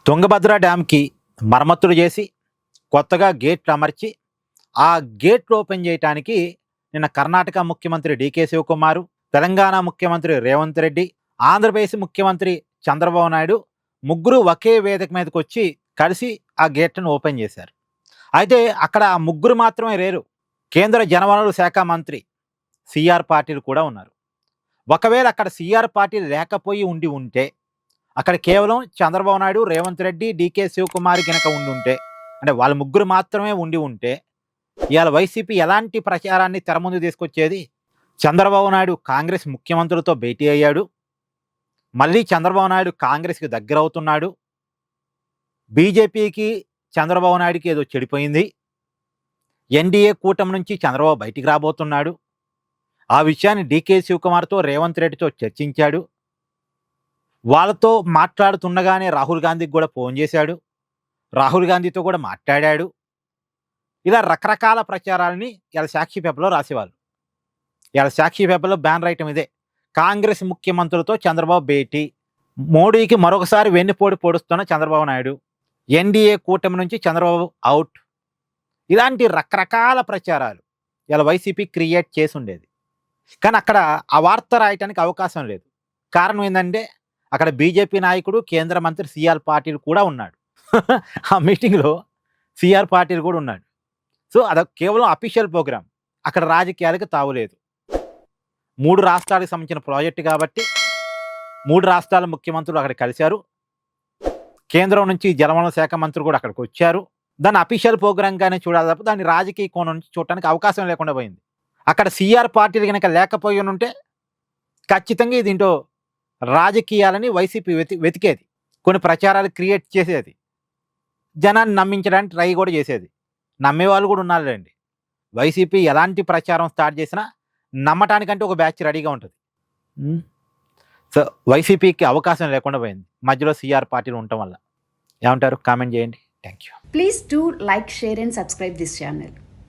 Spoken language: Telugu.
తుంగభద్ర డ్యాంకి మరమ్మతులు చేసి కొత్తగా గేట్లు అమర్చి ఆ గేట్లు ఓపెన్ చేయడానికి నిన్న కర్ణాటక ముఖ్యమంత్రి డీకే శివకుమారు, తెలంగాణ ముఖ్యమంత్రి రేవంత్ రెడ్డి, ఆంధ్రప్రదేశ్ ముఖ్యమంత్రి చంద్రబాబు నాయుడు ముగ్గురు ఒకే వేదిక మీదకి వచ్చి కలిసి ఆ గేట్లను ఓపెన్ చేశారు. అయితే అక్కడ ఆ ముగ్గురు మాత్రమే లేరు. కేంద్ర జలవనరుల శాఖ మంత్రి సిఆర్ పాటిల్ కూడా ఉన్నారు. ఒకవేళ అక్కడ సిఆర్ పాటిల్ లేకపోయి ఉంటే అక్కడ కేవలం చంద్రబాబు నాయుడు, రేవంత్ రెడ్డి, డీకే శివకుమార్ కనుక ఉంటే, అంటే వాళ్ళ ముగ్గురు మాత్రమే ఉంటే ఇవాళ వైసీపీ ఎలాంటి ప్రచారాన్ని తెర ముందు తీసుకొచ్చేది? చంద్రబాబు నాయుడు కాంగ్రెస్ ముఖ్యమంత్రులతో భేటీ అయ్యాడు. మళ్ళీ చంద్రబాబు నాయుడు కాంగ్రెస్కి దగ్గర అవుతున్నాడు. బీజేపీకి చంద్రబాబు నాయుడుకి ఏదో చెడిపోయింది. ఎన్డీఏ కూటమి నుంచి చంద్రబాబు బయటికి రాబోతున్నాడు. ఆ విషయాన్ని డీకే శివకుమార్తో, రేవంత్ రెడ్డితో చర్చించాడు. వాళ్ళతో మాట్లాడుతుండగానే రాహుల్ గాంధీకి కూడా ఫోన్ చేశాడు. రాహుల్ గాంధీతో కూడా మాట్లాడాడు. ఇలా రకరకాల ప్రచారాలని ఇలా సాక్షి పేపర్లో రాసేవాళ్ళు. ఇలా సాక్షి పేపర్లో బ్యానర్ ఐటమ్ ఇదే: కాంగ్రెస్ ముఖ్యమంత్రులతో చంద్రబాబు భేటీ, మోడీకి మరొకసారి వెన్నుపోటు పొడుస్తున్న చంద్రబాబు నాయుడు, ఎన్డీఏ కూటమి నుంచి చంద్రబాబు అవుట్. ఇలాంటి రకరకాల ప్రచారాలు ఇలా వైసీపీ క్రియేట్ చేసి ఉండేది. కానీ అక్కడ ఆ వార్త రాయటానికి అవకాశం లేదు. కారణం ఏంటంటే అక్కడ బీజేపీ నాయకుడు, కేంద్ర మంత్రి సిఆర్ పాటిల్ కూడా ఉన్నాడు. ఆ మీటింగ్లో సిఆర్ పాటిల్ కూడా ఉన్నాడు. సో అది కేవలం అఫీషియల్ ప్రోగ్రామ్. అక్కడ రాజకీయాలకు తావులేదు. 3 రాష్ట్రాలకు సంబంధించిన ప్రాజెక్టు కాబట్టి 3 రాష్ట్రాల ముఖ్యమంత్రులు అక్కడ కలిశారు. కేంద్రం నుంచి జలవనరుల శాఖ మంత్రులు కూడా అక్కడికి వచ్చారు. దాన్ని అఫీషియల్ ప్రోగ్రామ్గానే చూడాలి తప్ప దాన్ని రాజకీయ కోణం నుంచి చూడటానికి అవకాశం లేకుండా పోయింది. అక్కడ సిఆర్ పార్టీలు కనుక లేకపోయి ఉంటే ఖచ్చితంగా దీంట్లో రాజకీయాలని వైసీపీ వెతికేది. కొన్ని ప్రచారాలు క్రియేట్ చేసేది. జనాన్ని నమ్మించడానికి ట్రై కూడా చేసేది. నమ్మేవాళ్ళు కూడా ఉన్నారులేండి. వైసీపీ ఎలాంటి ప్రచారం స్టార్ట్ చేసినా నమ్మటానికంటే ఒక బ్యాచ్ రెడీగా ఉంటుంది. సో వైసీపీకి అవకాశం లేకుండా పోయింది మధ్యలో సిఆర్ పార్టీలు ఉండటం వల్ల. ఏమంటారు? కామెంట్ చేయండి. Thank you. Please do like, share and subscribe this channel.